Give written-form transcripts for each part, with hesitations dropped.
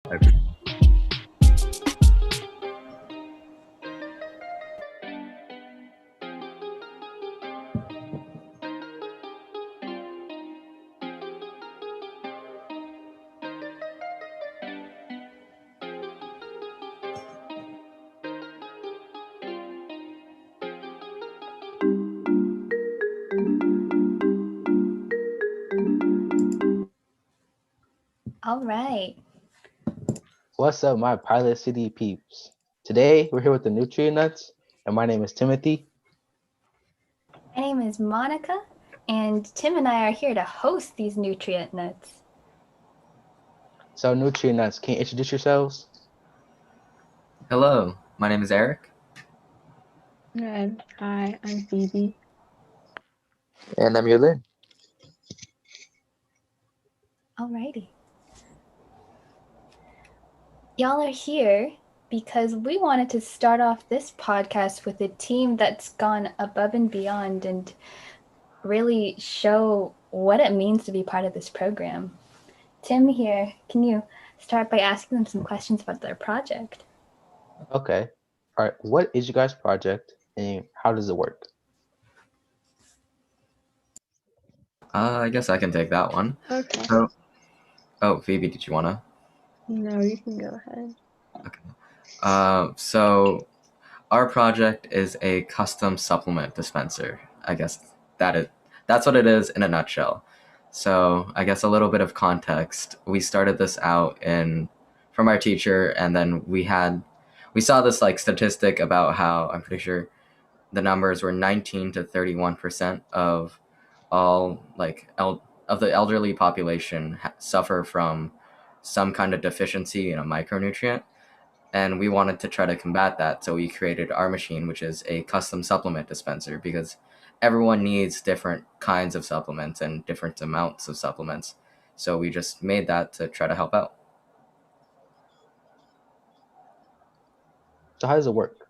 All right. What's up, my PilotCity peeps? Today, we're here with the Nutrient Nuts, and my name is Timothy. My name is Monica, and Tim and I are here to host these Nutrient Nuts. So, Nutrient Nuts, can you introduce yourselves? Hello, my name is Eric. Hi, I'm Phoebe. And I'm Yulin. Alrighty. Y'all are here because we wanted to start off this podcast with a team that's gone above and beyond and really show what it means to be part of this program. Tim here, can you start by asking them some questions about their project? Okay. All right. What is your guys' project, and how does it work? I guess I can take that one. Okay. Oh, Phoebe, did you wanna? No, you can go ahead. Okay. So our project is a custom supplement dispenser. I guess that's what it is in a nutshell. So I guess a little bit of context. We started this out from our teacher, and then we saw this like statistic about how I'm pretty sure the numbers were 19 to 31% of all of the elderly population suffer from some kind of deficiency in a micronutrient, and we wanted to try to combat that, so we created our machine, which is a custom supplement dispenser, because everyone needs different kinds of supplements and different amounts of supplements, so we just made that to try to help out. So, how does it work?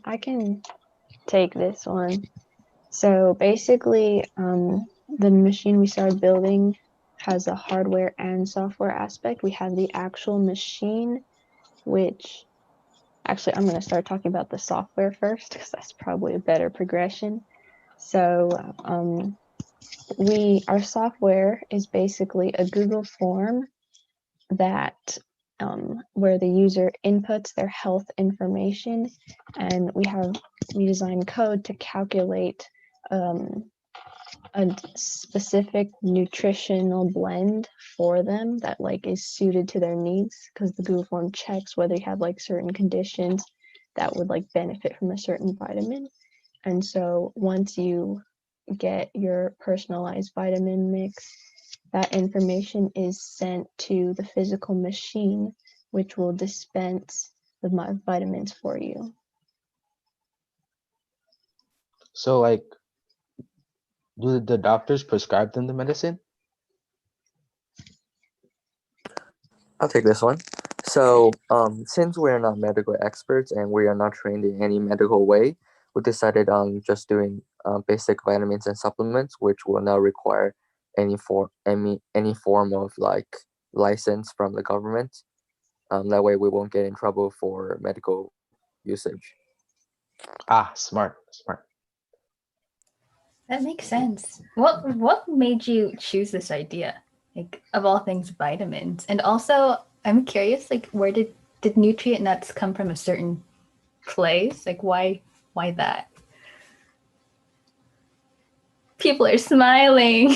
I can take this one. So basically, the machine we started building has a hardware and software aspect. We have the actual machine, which actually I'm going to start talking about the software first because that's probably a better progression. So our software is basically a Google form that where the user inputs their health information, and we design code to calculate a specific nutritional blend for them that like is suited to their needs, because the Google form checks whether you have like certain conditions that would like benefit from a certain vitamin. And so once you get your personalized vitamin mix, that information is sent to the physical machine, which will dispense the vitamins for you. So, like, do the doctors prescribe them the medicine? I'll take this one. So, since we're not medical experts and we are not trained in any medical way, we decided on just doing basic vitamins and supplements, which will not require any form of like license from the government. That way, we won't get in trouble for medical usage. Smart. That makes sense. What made you choose this idea? Like, of all things, vitamins. And also, I'm curious, like, where did Nutrient Nuts come from? A certain place? Like, why that? People are smiling.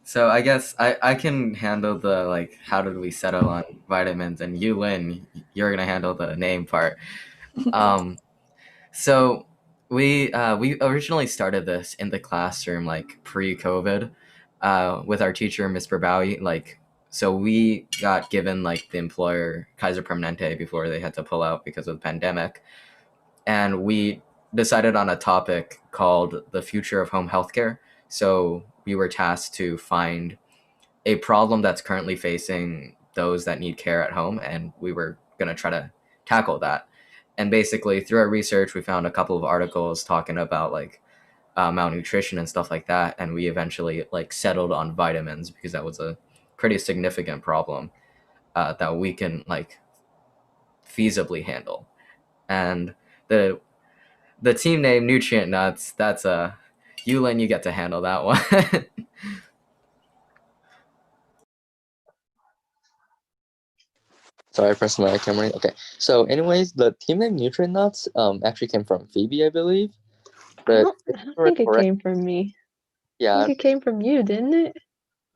So I guess I can handle the like how did we settle on vitamins, and you, Lynn, you're gonna handle the name part. So we originally started this in the classroom like pre-COVID with our teacher Miss Berbaui. So we got given like the employer Kaiser Permanente before they had to pull out because of the pandemic, and we decided on a topic called the future of home healthcare. So we were tasked to find a problem that's currently facing those that need care at home, and we were going to try to tackle that. And basically, through our research, we found a couple of articles talking about like malnutrition and stuff like that, and we eventually like settled on vitamins because that was a pretty significant problem that we can like feasibly handle. And the the team name Nutrient Nuts, that's a Yulin, you get to handle that one. Sorry, I pressed my camera. Okay. So, anyways, the team name Nutrient Nuts actually came from Phoebe, I believe. But I don't think it correct. came from me. I Yeah, think it came from you, didn't it?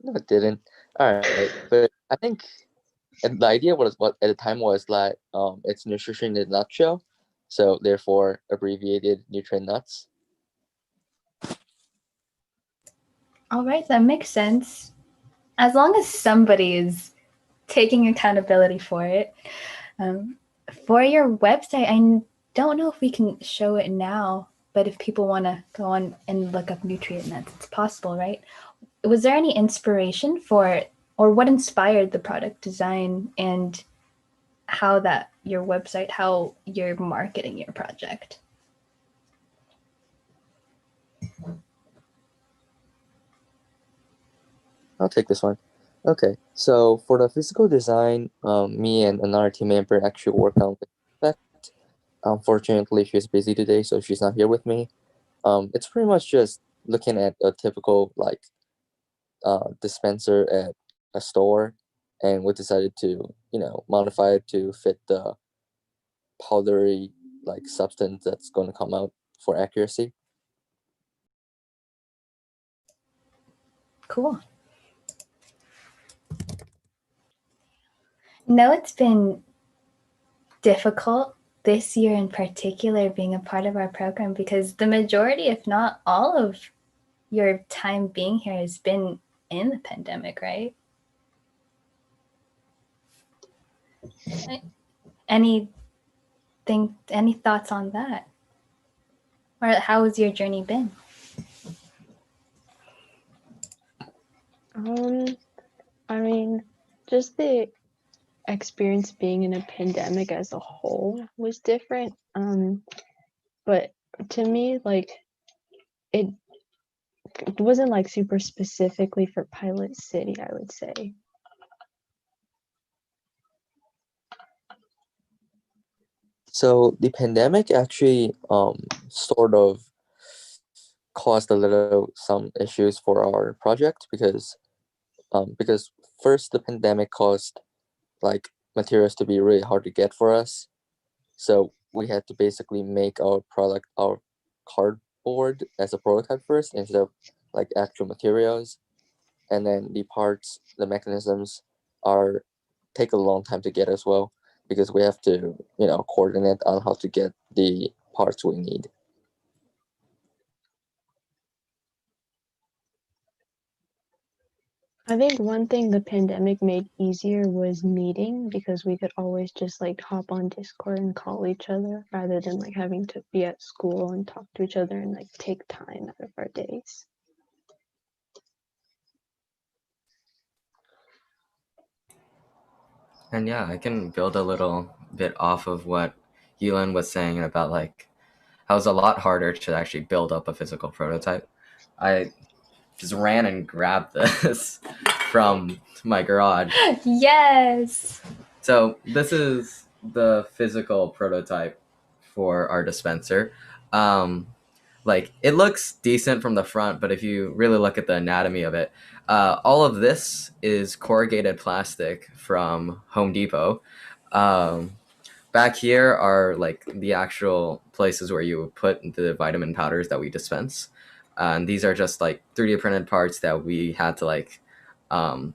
no, it didn't. All right, but I think the idea was what at the time was like it's nutrition in a nutshell, so therefore abbreviated Nutrient Nuts. All right, that makes sense. As long as somebody is taking accountability for it. For your website, I don't know if we can show it now, but if people want to go on and look up Nutrient Nuts, it's possible, right? Was there any inspiration for, or what inspired the product design and how that your website, how you're marketing your project? I'll take this one. Okay, so for the physical design, me and another team member actually worked on that. Unfortunately, she's busy today, so she's not here with me. It's pretty much just looking at a typical like dispenser at a store, and we decided to modify it to fit the powdery like substance that's going to come out for accuracy. Cool. No, it's been difficult this year in particular being a part of our program because the majority, if not all of your time being here has been in the pandemic, right? Any thoughts on that? Or how has your journey been? I mean, just the experience being in a pandemic as a whole was different. But to me, like it wasn't like super specifically for Pilot City, I would say. So the pandemic actually sort of caused a little some issues for our project because first the pandemic caused like materials to be really hard to get for us. So we had to basically make our product, our cardboard, as a prototype first instead of like actual materials. And then the parts, the mechanisms are take a long time to get as well because we have to, coordinate on how to get the parts we need. I think one thing the pandemic made easier was meeting because we could always just like hop on Discord and call each other rather than like having to be at school and talk to each other and like take time out of our days. And yeah, I can build a little bit off of what Yulin was saying about like how it's a lot harder to actually build up a physical prototype. I just ran and grabbed this from my garage. Yes. So this is the physical prototype for our dispenser. Like it looks decent from the front, but if you really look at the anatomy of it, all of this is corrugated plastic from Home Depot. Um, Back here are like the actual places where you would put the vitamin powders that we dispense. And these are just like 3D printed parts that we had to like um,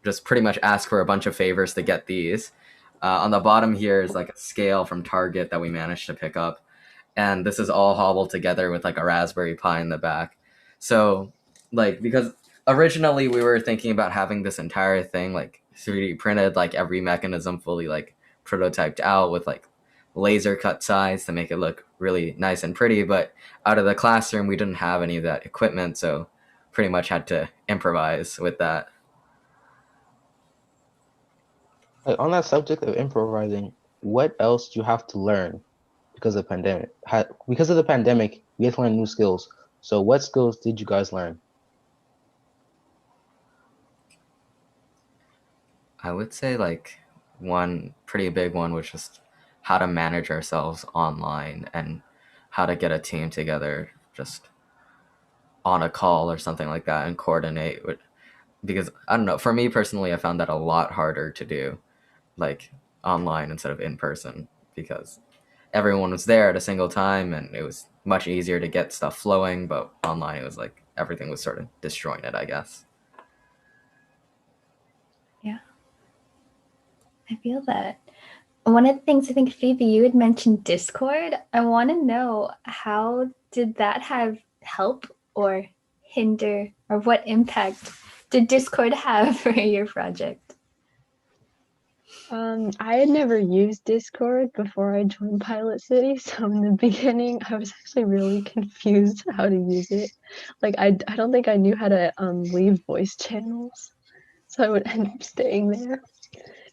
just pretty much ask for a bunch of favors to get these. On the bottom here is like a scale from Target that we managed to pick up. And this is all hobbled together with like a Raspberry Pi in the back. So, like, because originally we were thinking about having this entire thing like 3D printed, like every mechanism fully like prototyped out with like laser cut size to make it look really nice and pretty. But out of the classroom, we didn't have any of that equipment. So, pretty much had to improvise with that. Like on that subject of improvising, what else do you have to learn because of the pandemic? Because of the pandemic, we have to learn new skills. So what skills did you guys learn? I would say like one pretty big one was just how to manage ourselves online and how to get a team together just on a call or something like that and coordinate with, because I don't know, for me personally I found that a lot harder to do like online instead of in person because everyone was there at a single time and it was much easier to get stuff flowing, but online it was like everything was sort of disjointed, I guess. Yeah, I feel that. One of the things I think, Phoebe, you had mentioned Discord. I want to know, how did that have help or hinder, or what impact did Discord have for your project? I had never used Discord before I joined PilotCity, so in the beginning I was actually really confused how to use it. Like I don't think I knew how to leave voice channels, so I would end up staying there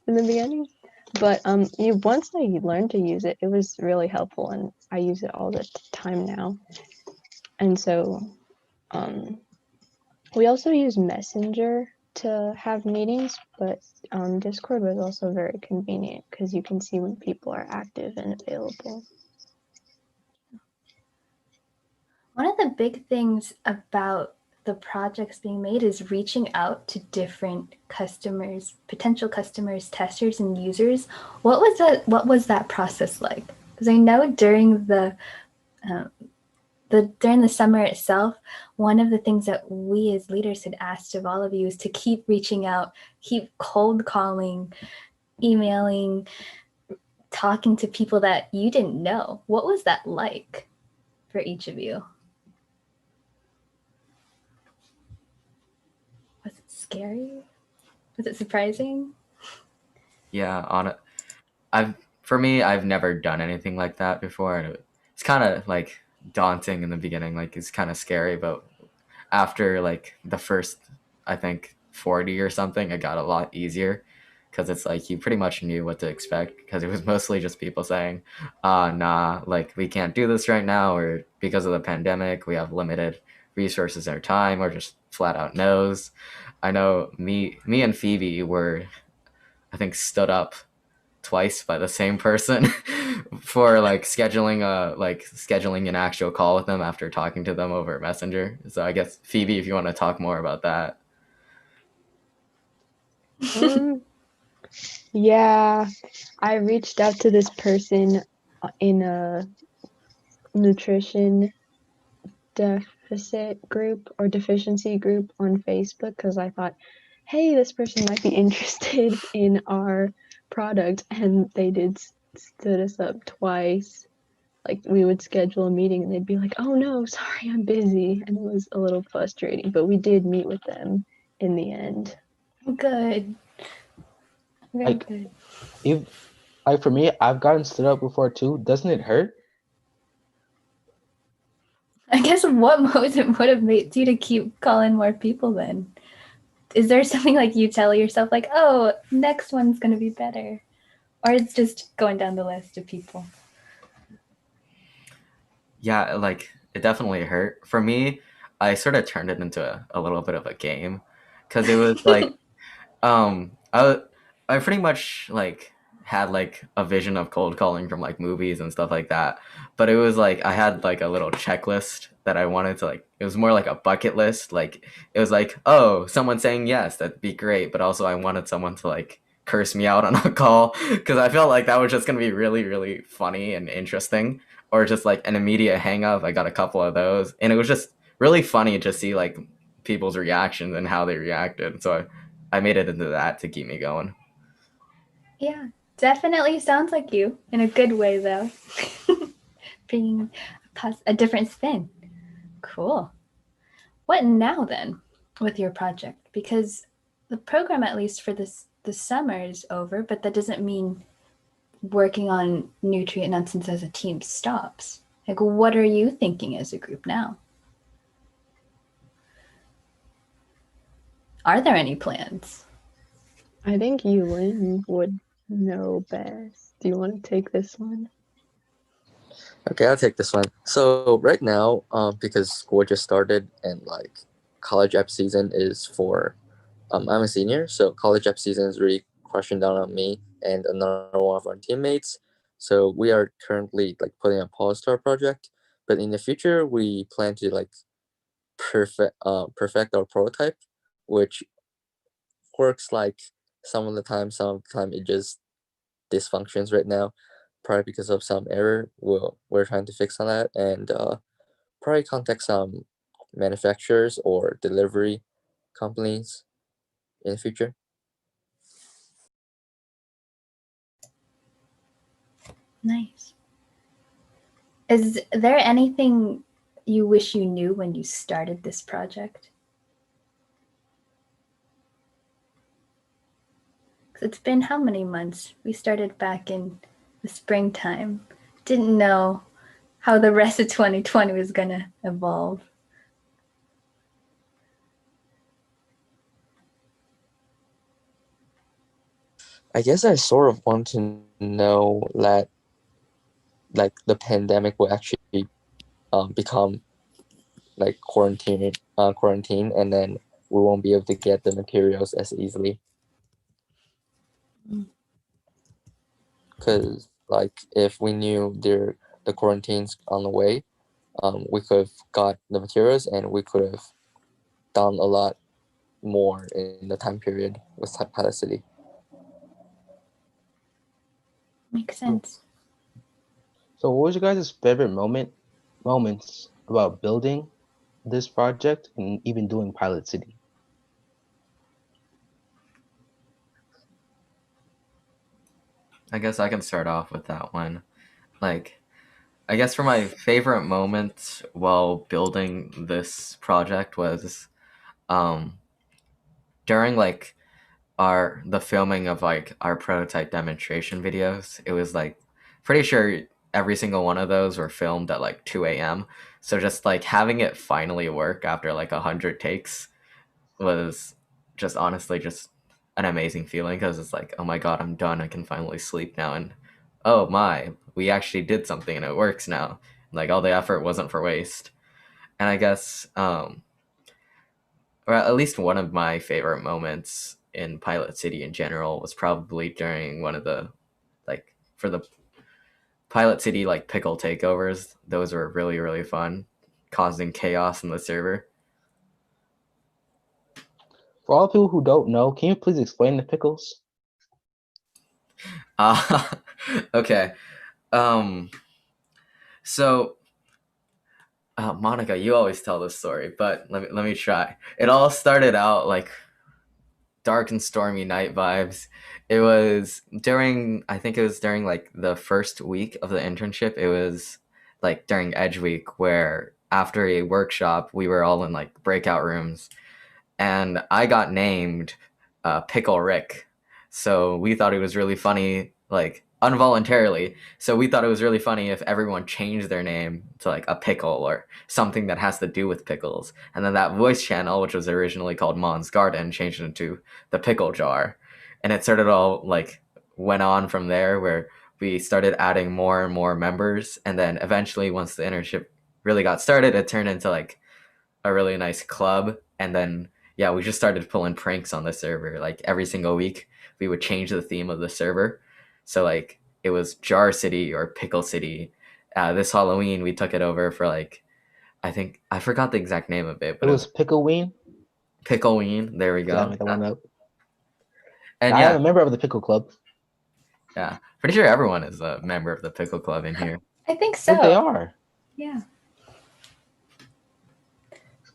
in the beginning. But once I learned to use it, it was really helpful, and I use it all the time now. And so we also use Messenger to have meetings, but Discord was also very convenient because you can see when people are active and available. One of the big things about the projects being made is reaching out to different customers, potential customers, testers, and users. What was that process like? Because I know during during the summer itself, one of the things that we as leaders had asked of all of you is to keep reaching out, keep cold calling, emailing, talking to people that you didn't know. What was that like for each of you? Was it scary? Was it surprising? Yeah, on it. For me, I've never done anything like that before, and it's kind of like daunting in the beginning. Like it's kind of scary, but after like the first, I think 40 or something, it got a lot easier because it's like you pretty much knew what to expect because it was mostly just people saying, nah, like we can't do this right now, or because of the pandemic, we have limited resources or time, or just flat out no's. I know me and Phoebe were, I think, stood up twice by the same person for like scheduling an actual call with them after talking to them over Messenger. So I guess Phoebe, if you want to talk more about that. Yeah, I reached out to this person in a nutrition deficit group or deficiency group on Facebook because I thought, hey, this person might be interested in our product, and they did stood us up twice. Like we would schedule a meeting and they'd be like, oh no, sorry, I'm busy, and it was a little frustrating, but we did meet with them in the end. Good. Very Like good. if like for me, I've gotten stood up before too. Doesn't it hurt? I guess what motive would have made you to keep calling more people then? Is there something like you tell yourself, like, oh, next one's going to be better? Or it's just going down the list of people? Yeah, like it definitely hurt. For me, I sort of turned it into a little bit of a game because it was like I pretty much like had like a vision of cold calling from like movies and stuff like that. But it was like I had like a little checklist that I wanted to like, it was more like a bucket list. Like it was like, oh, someone saying yes, that'd be great. But also I wanted someone to like curse me out on a call because I felt like that was just gonna be really, really funny and interesting. Or just like an immediate hang up. I got a couple of those. And it was just really funny to see like people's reactions and how they reacted. So I made it into that to keep me going. Yeah, definitely sounds like you in a good way, though. Bringing a different spin. Cool. What now then with your project? Because the program, at least for the summer, is over, but that doesn't mean working on nutrient nonsense as a team stops. Like, what are you thinking as a group now? Are there any plans? I think Yulin would know best. Do you want to take this one? Okay, I'll take this one. So right now, because school just started and like college app season is for, I'm a senior, so college app season is really crushing down on me and another one of our teammates. So we are currently like putting a pause to our project, but in the future we plan to like perfect our prototype, which works like some of the time it just dysfunctions right now, probably because of some error. We're trying to fix on that and probably contact some manufacturers or delivery companies in the future. Nice. Is there anything you wish you knew when you started this project? 'Cause it's been how many months? We started back in the springtime. Didn't know how the rest of 2020 was gonna evolve. I guess I sort of want to know that like the pandemic will actually become like quarantine, and then we won't be able to get the materials as easily. Because like if we knew the quarantine's on the way, we could have got the materials and we could have done a lot more in the time period with PilotCity. Makes sense. So what was your guys' favorite moments about building this project and even doing Pilot City? I guess I can start off with that one. Like, I guess for my favorite moment while building this project was um, during like the filming of like our prototype demonstration videos. It was like pretty sure every single one of those were filmed at like 2 a.m. So just like having it finally work after like 100 takes was just honestly just an amazing feeling because it's like, oh my god, I'm done. I can finally sleep now. And oh my, we actually did something and it works now. Like all the effort wasn't for waste. And I guess, or at least one of my favorite moments in Pilot City in general was probably during one of the, like, for the Pilot City, like, pickle takeovers. Those were really, really fun, causing chaos in the server. For all people who don't know, can you please explain the pickles? Uh, okay. Um, so Monica, you always tell this story, but let me try. It all started out like dark and stormy night vibes. It was during, I think it was during like the first week of the internship. It was like during Edge Week, where after a workshop, we were all in like breakout rooms, and I got named Pickle Rick. So we thought it was really funny, like involuntarily. So we thought it was really funny if everyone changed their name to like a pickle or something that has to do with pickles. And then that voice channel, which was originally called Mon's Garden, changed into the Pickle Jar. And it started all like went on from there where we started adding more and more members. And then eventually, once the internship really got started, it turned into like a really nice club. And then yeah, we just started pulling pranks on the server. Like every single week we would change the theme of the server. So like it was Jar City or Pickle City. This Halloween we took it over for like, I think I forgot the exact name of it, It but it was was Pickleween. Pickleween. There we Did I go. make that one up? And I am yeah, a member of the Pickle Club. yeah, pretty sure everyone is a member of the Pickle Club in here. I think Yes, they so. are. Yeah.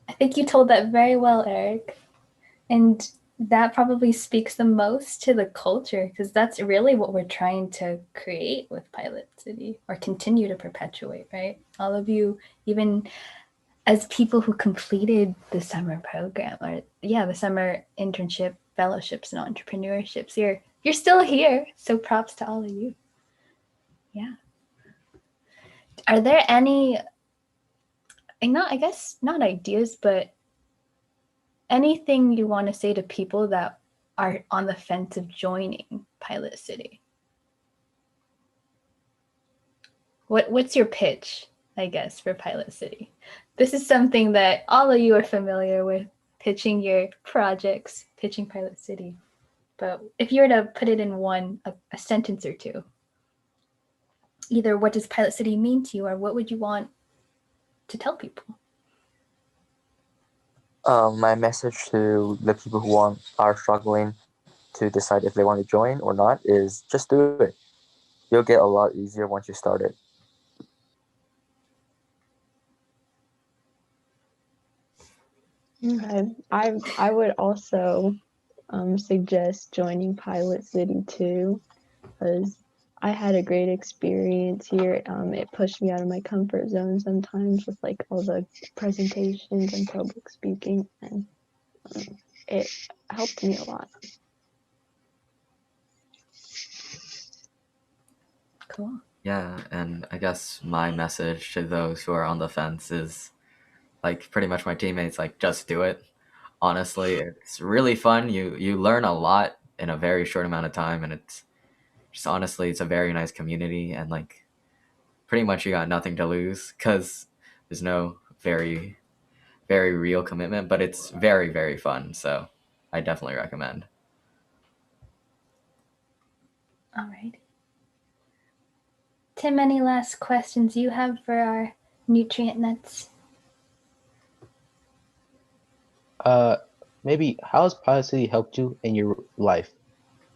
I think you told that very well, Eric. And that probably speaks the most to the culture because that's really what we're trying to create with Pilot City or continue to perpetuate, right? All of you, even as people who completed the summer program or the summer internship, fellowships, and entrepreneurships, you're still here. So props to all of you. Yeah. Are there any, not I guess not ideas, but anything you want to say to people that are on the fence of joining Pilot City? What's your pitch, I guess, for Pilot City? This is something that all of you are familiar with, pitching your projects, pitching Pilot City. But if you were to put it in a sentence or two, either what does Pilot City mean to you, or what would you want to tell people? My message to the people who are struggling to decide if they want to join or not is just do it. You'll get a lot easier once you start it. Okay. I would also suggest joining Pilot City too, because I had a great experience here. It pushed me out of my comfort zone sometimes with like all the presentations and public speaking, and it helped me a lot. Cool. Yeah, and I guess my message to those who are on the fence is like pretty much my teammates, like just do it. Honestly, it's really fun. You learn a lot in a very short amount of time, and it's just honestly it's a very nice community, and like pretty much you got nothing to lose because there's no very real commitment, but it's very fun. So I definitely recommend. All right. Tim, any last questions you have for our nutrient nuts? Maybe how has Pilot City helped you in your life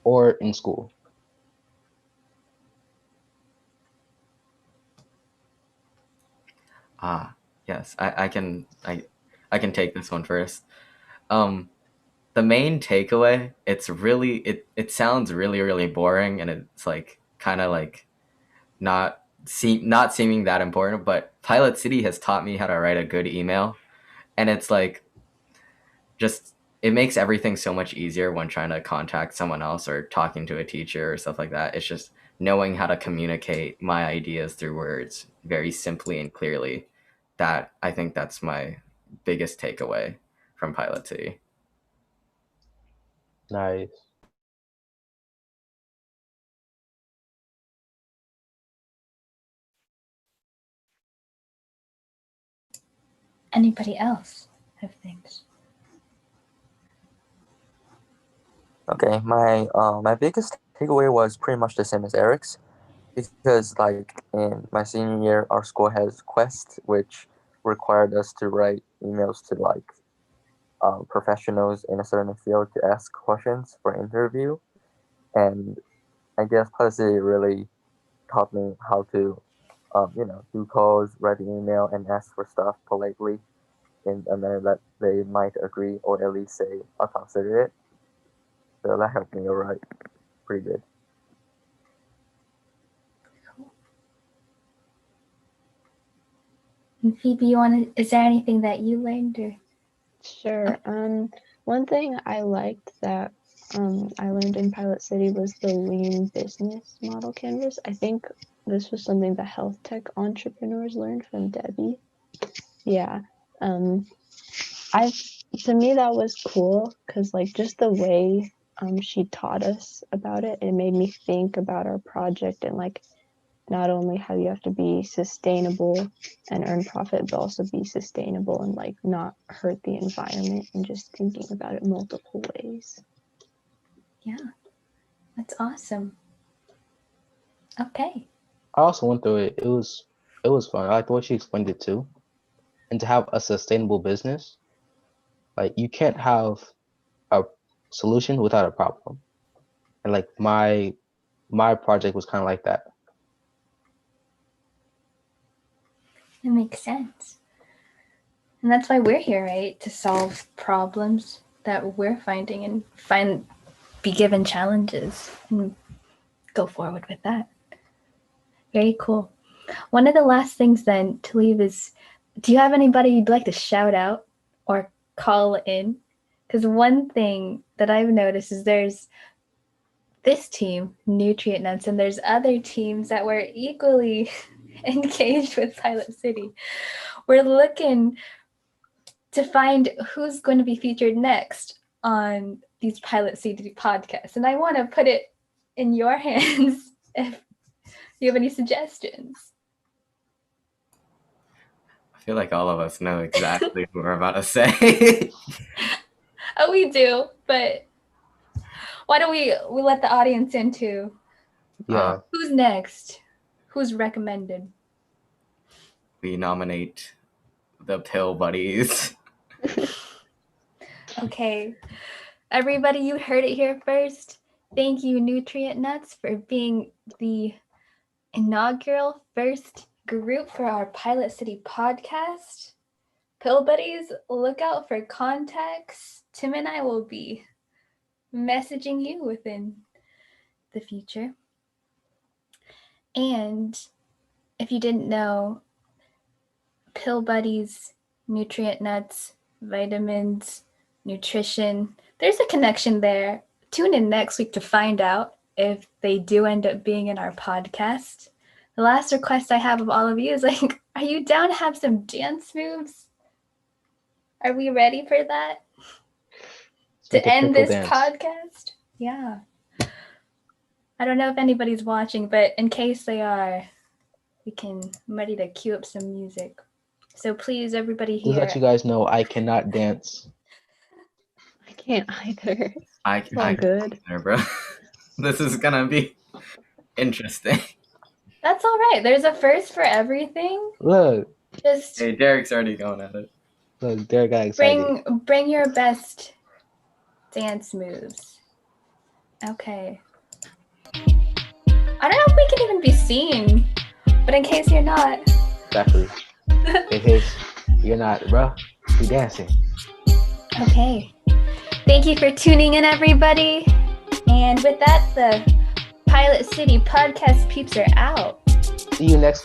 or in school? Ah, yes, I can take this one first. Um, the main takeaway, it sounds really boring, and it's like kind of like not seeming that important, but Pilot City has taught me how to write a good email, and it's like just it makes everything so much easier when trying to contact someone else or talking to a teacher or stuff like that. It's just knowing how to communicate my ideas through words very simply and clearly. That I think that's my biggest takeaway from Pilot City. Nice. Anybody else have things? Okay, my biggest takeaway was pretty much the same as Eric's, because like in my senior year, our school has Quest, which required us to write emails to like professionals in a certain field to ask questions for interview, and I guess Policy really taught me how to, do calls, write an email, and ask for stuff politely in a manner that they might agree or at least say, I'll consider it. So that helped me alright, pretty good. And Phoebe, is there anything that you learned or? Sure. One thing I liked that I learned in Pilot City was the lean business model canvas. I think this was something the health tech entrepreneurs learned from Debbie. Yeah. I To me that was cool because like just the way she taught us about it, it made me think about our project and like not only how you have to be sustainable and earn profit, but also be sustainable and like not hurt the environment, and just thinking about it multiple ways. Yeah, that's awesome. Okay. I also went through it. It was fun. I like the way she explained it too. And to have a sustainable business, like you can't have a solution without a problem. And like my project was kind of like that. It makes sense. And that's why we're here, right? To solve problems that we're finding and be given challenges and go forward with that. Very cool. One of the last things then to leave is, do you have anybody you'd like to shout out or call in? Because one thing that I've noticed is there's this team, Nutrient Nuts, and there's other teams that were equally engaged with Pilot City. We're looking to find who's going to be featured next on these Pilot City podcasts. And I want to put it in your hands if you have any suggestions. I feel like all of us know exactly what we're about to say. Oh, we do, but why don't we let the audience in too? Yeah. Who's next? Who's recommended? We nominate the Pill Buddies. Okay, everybody, you heard it here first. Thank you, Nutrient Nuts, for being the inaugural first group for our Pilot City podcast. Pill Buddies, look out for contacts. Tim and I will be messaging you within the future. And if you didn't know, Pill Buddies, Nutrient Nuts, vitamins, nutrition, there's a connection there. Tune in next week to find out if they do end up being in our podcast. The last request I have of all of you is like, are you down to have some dance moves? Are we ready for that? To end this podcast? Yeah. I don't know if anybody's watching, but in case they are, I'm ready to cue up some music. So please, everybody Just let you here. guys know I cannot dance. I can't either. I It's all good. bro. This is gonna be interesting. That's all right. There's a first for everything. Look, Just Hey, Derek's already going at it. look, Derek got excited. bring your best dance moves. Okay. I don't know if we can even be seen, but in case you're not. Exactly. In case you're not, bro, we dancing. Okay. Thank you for tuning in, everybody. And with that, the Pilot City podcast peeps are out. See you next week.